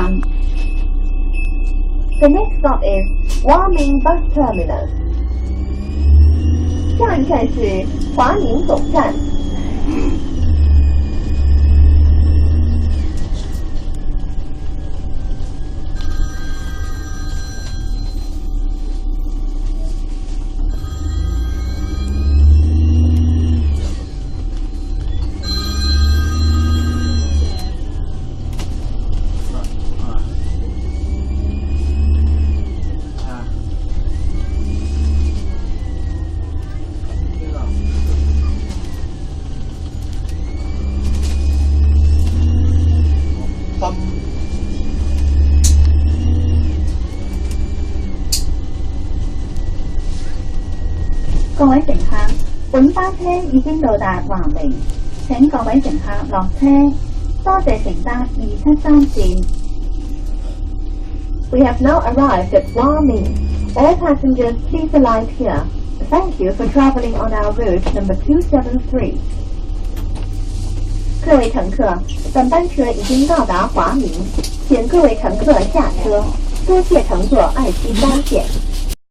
站。The next stop is 华明 Bus Terminus。下一站是华明总站。各位乘客，本班車已經到達華明，請各位乘客落車。多謝乘搭273線。We have now arrived at Hua Ming. All passengers, please alight here. Thank you for traveling on our route number 273. 各位乘客，本班车已经到达华明，请各位乘客下车。多谢乘坐273线。